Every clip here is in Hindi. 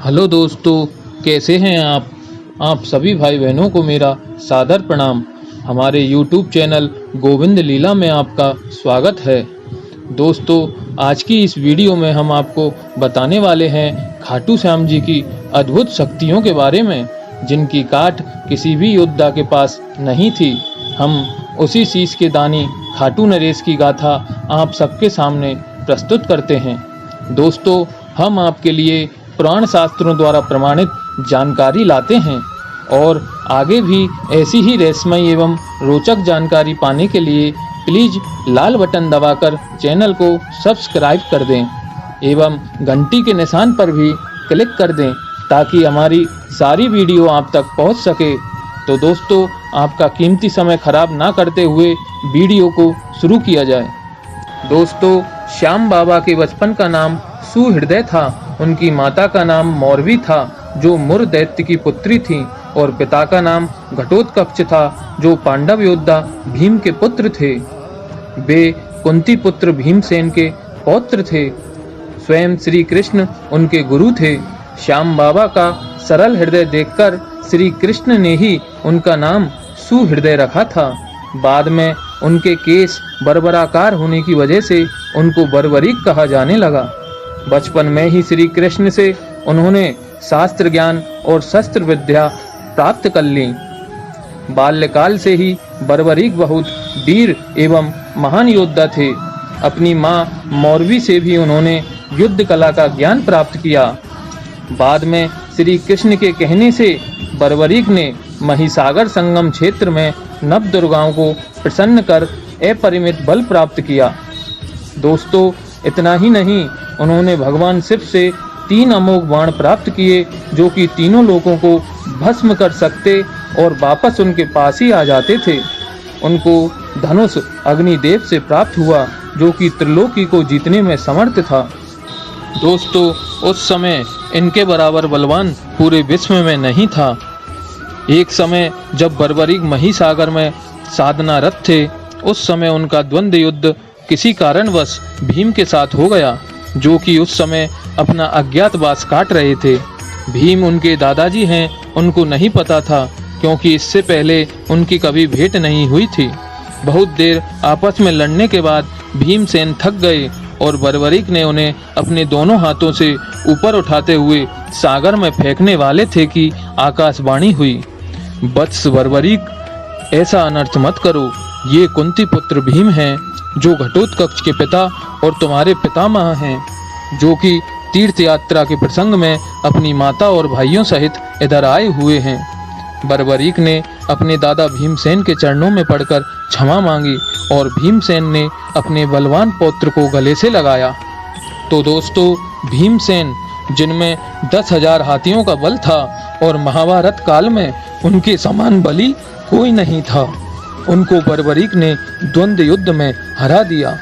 हेलो दोस्तों, कैसे हैं आप सभी भाई बहनों को मेरा सादर प्रणाम। हमारे YouTube चैनल गोविंद लीला में आपका स्वागत है। दोस्तों, आज की इस वीडियो में हम आपको बताने वाले हैं खाटू श्याम जी की अद्भुत शक्तियों के बारे में, जिनकी काट किसी भी योद्धा के पास नहीं थी। हम उसी शीश के दानी खाटू नरेश की गाथा आप सबके सामने प्रस्तुत करते हैं। दोस्तों, हम आपके लिए पुराण शास्त्रों द्वारा प्रमाणित जानकारी लाते हैं और आगे भी ऐसी ही रहस्यमयी एवं रोचक जानकारी पाने के लिए प्लीज लाल बटन दबाकर चैनल को सब्सक्राइब कर दें एवं घंटी के निशान पर भी क्लिक कर दें ताकि हमारी सारी वीडियो आप तक पहुंच सके। तो दोस्तों, आपका कीमती समय खराब ना करते हुए वीडियो को शुरू किया जाए। दोस्तों, श्याम बाबा के बचपन का नाम सुहृदय था। उनकी माता का नाम मौरवी था, जो मुर दैत्य की पुत्री थी, और पिता का नाम घटोत्कच था, जो पांडव योद्धा भीम के पुत्र थे। वे कुंती पुत्र भीमसेन के पौत्र थे। स्वयं श्री कृष्ण उनके गुरु थे। श्याम बाबा का सरल हृदय देखकर श्री कृष्ण ने ही उनका नाम सुहृदय रखा था। बाद में उनके केस बर्बराकार होने की वजह से उनको बर्बरीक कहा जाने लगा। बचपन में ही श्री कृष्ण से उन्होंने शास्त्र ज्ञान और शस्त्र विद्या प्राप्त कर ली। बाल्यकाल से ही बर्बरीक बहुत वीर एवं महान योद्धा थे। अपनी माँ मौरवी से भी उन्होंने युद्ध कला का ज्ञान प्राप्त किया। बाद में श्री कृष्ण के कहने से बर्बरीक ने महिसागर संगम क्षेत्र में नवदुर्गाओं को प्रसन्न कर अपरिमित बल प्राप्त किया। दोस्तों, इतना ही नहीं, उन्होंने भगवान शिव से 3 अमोघ बाण प्राप्त किए, जो कि तीनों लोगों को भस्म कर सकते और वापस उनके पास ही आ जाते थे। उनको धनुष अग्निदेव से प्राप्त हुआ, जो कि त्रिलोकी को जीतने में समर्थ था। दोस्तों, उस समय इनके बराबर बलवान पूरे विश्व में नहीं था। एक समय जब बर्बरीक महिसागर में साधनारत थे, उस समय उनका द्वंद्व युद्ध किसी कारणवश भीम के साथ हो गया, जो कि उस समय अपना अज्ञातवास काट रहे थे। भीम उनके दादाजी हैं, उनको नहीं पता था, क्योंकि इससे पहले उनकी कभी भेंट नहीं हुई थी। बहुत देर आपस में लड़ने के बाद भीमसेन थक गए और बर्बरीक ने उन्हें अपने दोनों हाथों से ऊपर उठाते हुए सागर में फेंकने वाले थे कि आकाशवाणी हुई, वत्स बर्बरीक, ऐसा अनर्थ मत करो। ये कुंती पुत्र भीम हैं, जो घटोत्कच के पिता और तुम्हारे पितामह हैं, जो कि तीर्थ यात्रा के प्रसंग में अपनी माता और भाइयों सहित इधर आए हुए हैं। बर्बरीक ने अपने दादा भीमसेन के चरणों में पड़कर क्षमा मांगी और भीमसेन ने अपने बलवान पौत्र को गले से लगाया। तो दोस्तों, भीमसेन, जिनमें 10,000 हाथियों का बल था और महाभारत काल में उनके समान बली कोई नहीं था, उनको बर्बरीक ने द्वंद्व युद्ध में हरा दिया।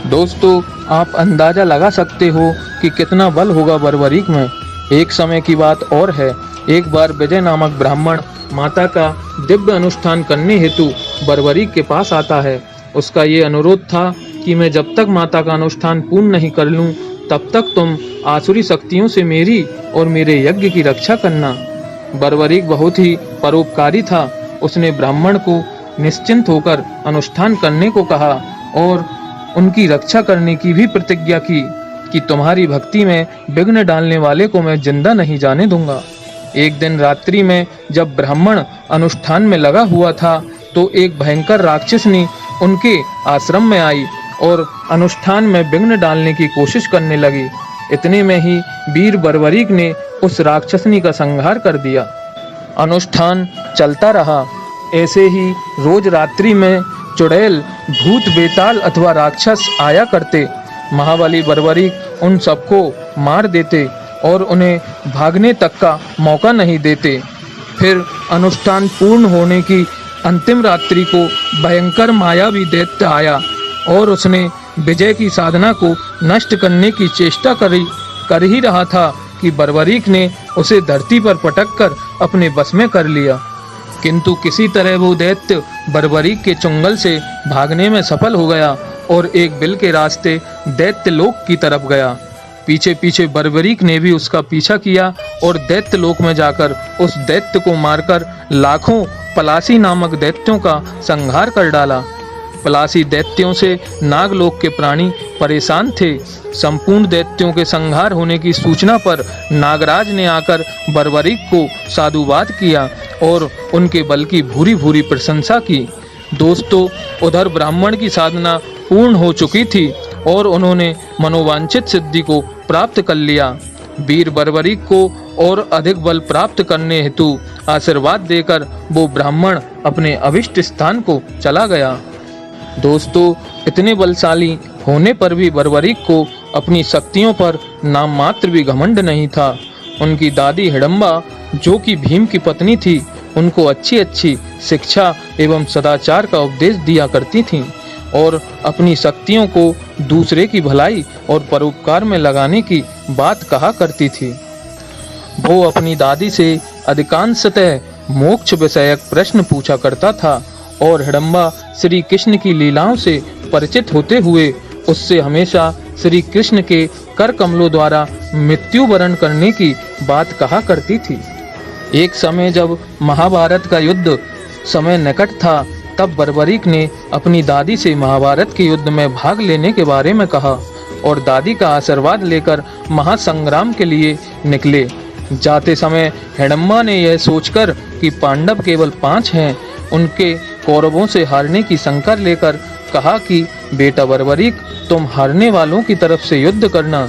दोस्तों, आप अंदाजा लगा सकते हो कि कितना बल होगा बर्बरीक में। एक समय की बात और है, एक बार विजय नामक ब्राह्मण माता का दिव्य अनुष्ठान करने हेतु बर्बरीक के पास आता है। उसका ये अनुरोध था कि मैं जब तक माता का अनुष्ठान पूर्ण नहीं कर लूं, तब तक तुम आसुरी शक्तियों से मेरी और मेरे यज्ञ की रक्षा करना। बर्बरीक बहुत ही परोपकारी था। उसने ब्राह्मण को निश्चिंत होकर अनुष्ठान करने को कहा और उनकी रक्षा करने की भी प्रतिज्ञा की कि तुम्हारी भक्ति में विघ्न डालने वाले को मैं जिंदा नहीं जाने दूंगा। एक दिन रात्रि में जब ब्राह्मण अनुष्ठान में लगा हुआ था, तो एक भयंकर राक्षसनी उनके आश्रम में आई और अनुष्ठान में विघ्न डालने की कोशिश करने लगी। इतने में ही वीर बर्बरीक ने उस राक्षसनी का संहार कर दिया। अनुष्ठान चलता रहा। ऐसे ही रोज रात्रि में चुड़ैल, भूत, बेताल अथवा राक्षस आया करते। महाबली बर्बरीक उन सबको मार देते और उन्हें भागने तक का मौका नहीं देते। फिर अनुष्ठान पूर्ण होने की अंतिम रात्रि को भयंकर मायावी दैत्य आया और उसने विजय की साधना को नष्ट करने की चेष्टा कर ही रहा था कि बर्बरीक ने उसे धरती पर पटककर अपने बस में कर लिया। किंतु किसी तरह वो दैत्य बर्बरीक के चुंगल से भागने में सफल हो गया और एक बिल के रास्ते दैत्य लोक की तरफ गया। पीछे पीछे बर्बरीक ने भी उसका पीछा किया और दैत्य लोक में जाकर उस दैत्य को मारकर लाखों पलासी नामक दैत्यों का संहार कर डाला। पलासी दैत्यों से नागलोक के प्राणी परेशान थे। संपूर्ण दैत्यों के संहार होने की सूचना पर नागराज ने आकर बर्बरीक को साधुवाद किया और उनके बल की भूरी भूरी प्रशंसा की। दोस्तों, उधर ब्राह्मण की साधना पूर्ण हो चुकी थी और उन्होंने मनोवांछित सिद्धि को प्राप्त कर लिया। वीर बर्बरीक को और अधिक बल प्राप्त करने हेतु आशीर्वाद देकर वो ब्राह्मण अपने अभिष्ट स्थान को चला गया। दोस्तों, इतने बलशाली होने पर भी बर्बरीक को अपनी शक्तियों पर नाम मात्र भी घमंड नहीं था। उनकी दादी हिडम्बा, जो कि भीम की पत्नी थी, उनको अच्छी अच्छी शिक्षा एवं सदाचार का उपदेश दिया करती थीं और अपनी शक्तियों को दूसरे की भलाई और परोपकार में लगाने की बात कहा करती थी। वो अपनी दादी से अधिकांशतः मोक्ष विषयक प्रश्न पूछा करता था और हिडम्बा श्री कृष्ण की लीलाओं से परिचित होते हुए उससे हमेशा श्री कृष्ण के कर कमलों द्वारा मृत्यु वरण करने की बात कहा करती थी। एक समय जब महाभारत का युद्ध समय निकट था, तब बर्बरीक ने अपनी दादी से महाभारत के युद्ध में भाग लेने के बारे में कहा और दादी का आशीर्वाद लेकर महासंग्राम के लिए निकले। जाते समय हिडम्बा ने यह सोचकर कि पांडव केवल 5 हैं, उनके कौरवों से हारने की शंका लेकर कहा कि बेटा बर्बरीक, तुम हारने वालों की तरफ से युद्ध करना।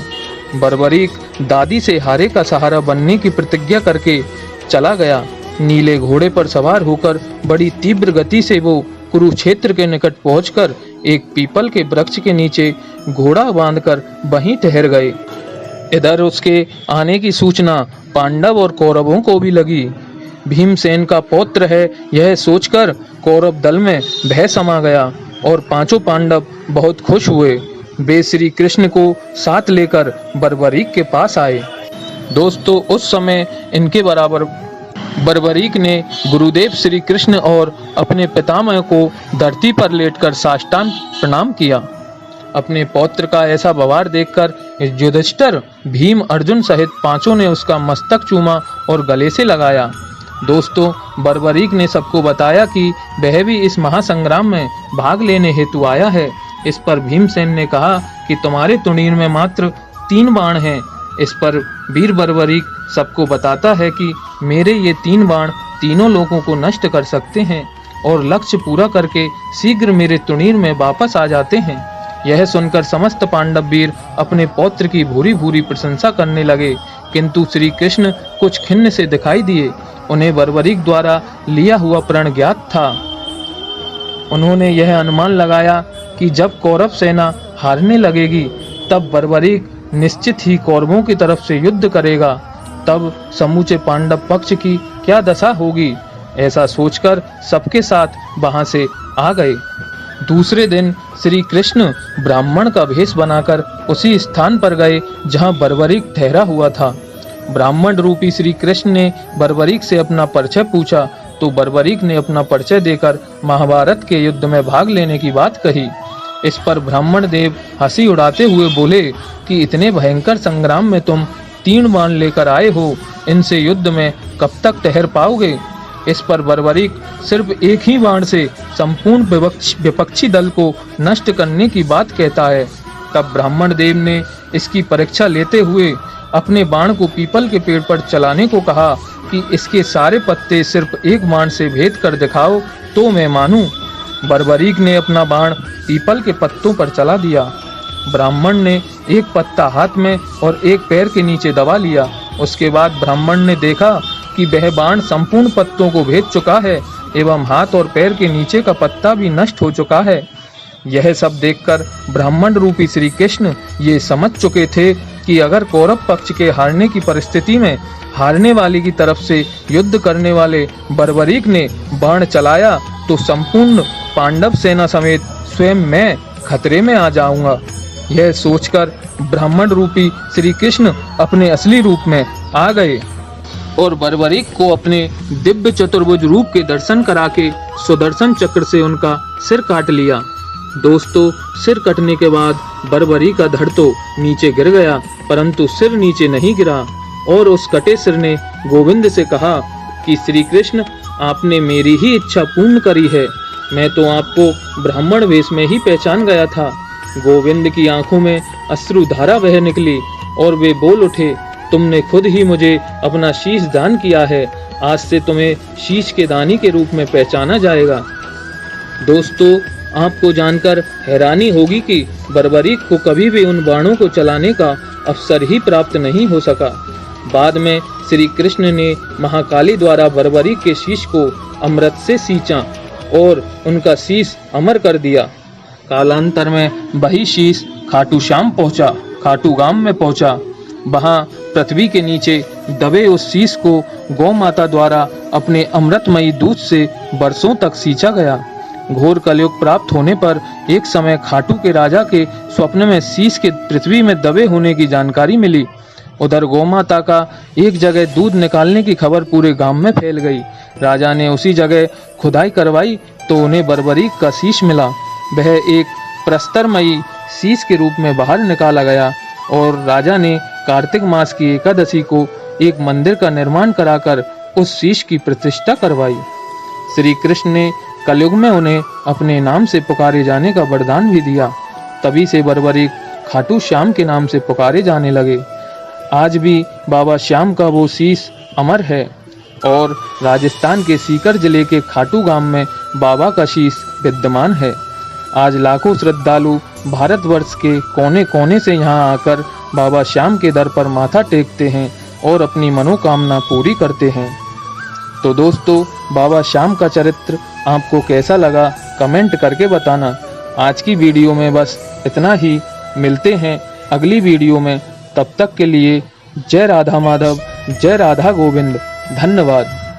बर्बरीक दादी से हारे का सहारा बनने की प्रतिज्ञा करके चला गया। नीले घोड़े पर सवार होकर बड़ी तीव्र गति से वो कुरुक्षेत्र के निकट पहुंचकर एक पीपल के वृक्ष के नीचे घोड़ा बांधकर वहीं ठहर गए। इधर उसके आने की सूचना पांडव और कौरवों को भी लगी। भीमसेन का पौत्र है, यह सोचकर कौरव दल में भय समा गया और 5 पांडव बहुत खुश हुए। वे श्री कृष्ण को साथ लेकर बर्बरीक के पास आए। दोस्तों, उस समय इनके बराबर बर्बरीक ने गुरुदेव श्री कृष्ण और अपने पितामह को धरती पर लेटकर साष्टांग प्रणाम किया। अपने पौत्र का ऐसा व्यवहार देखकर युधिष्ठिर, भीम, अर्जुन सहित 5 ने उसका मस्तक चूमा और गले से लगाया। दोस्तों, बर्बरीक ने सबको बताया कि वह भी इस महासंग्राम में भाग लेने हेतु आया है। इस पर भीमसेन ने कहा कि तुम्हारे तुणीर में मात्र 3 बाण हैं। इस पर वीर बर्बरीक सबको बताता है कि मेरे ये 3 बाण तीनों लोगों को नष्ट कर सकते हैं और लक्ष्य पूरा करके शीघ्र मेरे तुणीर में वापस आ जाते हैं। यह सुनकर समस्त पांडव वीर अपने पौत्र की भूरी भूरी प्रशंसा करने लगे, किंतु श्री कृष्ण कुछ खिन्न से दिखाई दिए। उन्हें बर्बरीक द्वारा लिया हुआ प्रण ज्ञात था। उन्होंने यह अनुमान लगाया कि जब कौरव सेना हारने लगेगी, तब बर्बरीक निश्चित ही कौरवों की तरफ से युद्ध करेगा। तब समूचे पांडव पक्ष की क्या दशा होगी। ऐसा सोचकर सबके साथ वहां से आ गए। दूसरे दिन श्री कृष्ण ब्राह्मण का भेष बनाकर उसी स्थान पर गए जहां बर्बरीक ठहरा हुआ था। ब्राह्मण रूपी श्री कृष्ण ने बर्बरीक से अपना परिचय पूछा तो बर्बरीक ने अपना परिचय देकर महाभारत के युद्ध में भाग लेने की बात कही। इस पर ब्राह्मण देव हंसी उड़ाते हुए बोले कि इतने भयंकर संग्राम में तुम 3 बाण लेकर आए हो, इनसे युद्ध में कब तक ठहर पाओगे। इस पर बर्बरीक सिर्फ एक ही बाण से संपूर्ण विपक्षी दल को नष्ट करने की बात कहता है। तब ब्राह्मण देव ने इसकी परीक्षा लेते हुए अपने बाण को पीपल के पेड़ पर चलाने को कहा कि इसके सारे पत्ते सिर्फ एक बाण से भेद कर दिखाओ तो मैं मानूं। बर्बरीक ने अपना बाण पीपल के पत्तों पर चला दिया। ब्राह्मण ने एक पत्ता हाथ में और एक पैर के नीचे दबा लिया। उसके बाद ब्राह्मण ने देखा कि वह बाण संपूर्ण पत्तों को भेद चुका है एवं हाथ और पैर के नीचे का पत्ता भी नष्ट हो चुका है। यह सब देखकर ब्राह्मण रूपी श्री कृष्ण ये समझ चुके थे कि अगर कौरव पक्ष के हारने की परिस्थिति में हारने वाले की तरफ से युद्ध करने वाले बर्बरीक ने बाण चलाया तो संपूर्ण पांडव सेना समेत स्वयं मैं खतरे में आ जाऊंगा। यह सोचकर ब्राह्मण रूपी श्री कृष्ण अपने असली रूप में आ गए और बर्बरीक को अपने दिव्य चतुर्भुज रूप के दर्शन करा के सुदर्शन चक्र से उनका सिर काट लिया। दोस्तों, सिर कटने के बाद बर्बरी का धड़ तो नीचे गिर गया, परंतु सिर नीचे नहीं गिरा और उस कटे सिर ने गोविंद से कहा कि श्री कृष्ण, आपने मेरी ही इच्छा पूर्ण करी है। मैं तो आपको ब्राह्मण वेश में ही पहचान गया था। गोविंद की आंखों में अश्रुधारा बह निकली और वे बोल उठे, तुमने खुद ही मुझे अपना शीश दान किया है। आज से तुम्हें शीश के दानी के रूप में पहचाना जाएगा। दोस्तों, आपको जानकर हैरानी होगी कि बर्बरीक को कभी भी उन बाणों को चलाने का अवसर ही प्राप्त नहीं हो सका। बाद में श्री कृष्ण ने महाकाली द्वारा बर्बरीक के शीश को अमृत से सींचा और उनका शीश अमर कर दिया। कालांतर में वही शीश खाटू गांव में पहुंचा। वहां पृथ्वी के नीचे दबे उस शीश को गौ माता द्वारा अपने अमृतमयी दूध से बरसों तक सींचा गया। घोर कलयुग प्राप्त होने पर एक समय खाटू के राजा के स्वप्न में शीश के पृथ्वी में दबे होने की जानकारी मिली। उधर गौ माता का एक जगह दूध निकालने की खबर पूरे गांव में फैल गई। राजा ने उसी जगह खुदाई करवाई तो उन्हें बर्बरीक का शीश मिला। वह एक प्रस्तरमयी शीश के रूप में बाहर निकाला गया और राजा ने कार्तिक मास की एकादशी को एक मंदिर का निर्माण कराकर उस शीश की प्रतिष्ठा करवाई। श्री कृष्ण ने कलयुग में उन्हें अपने नाम से पुकारे जाने का वरदान भी दिया। तभी से बर्बरीक खाटू श्याम के नाम से पुकारे जाने लगे। आज भी बाबा श्याम का वो शीश अमर है और राजस्थान के सीकर जिले के खाटू गांव में बाबा का शीश विद्यमान है। आज लाखों श्रद्धालु भारतवर्ष के कोने कोने से यहाँ आकर बाबा श्याम के दर पर माथा टेकते हैं और अपनी मनोकामना पूरी करते हैं। तो दोस्तों, बाबा श्याम का चरित्र आपको कैसा लगा कमेंट करके बताना। आज की वीडियो में बस इतना ही। मिलते हैं अगली वीडियो में। तब तक के लिए जय राधा माधव, जय राधा गोविंद। धन्यवाद।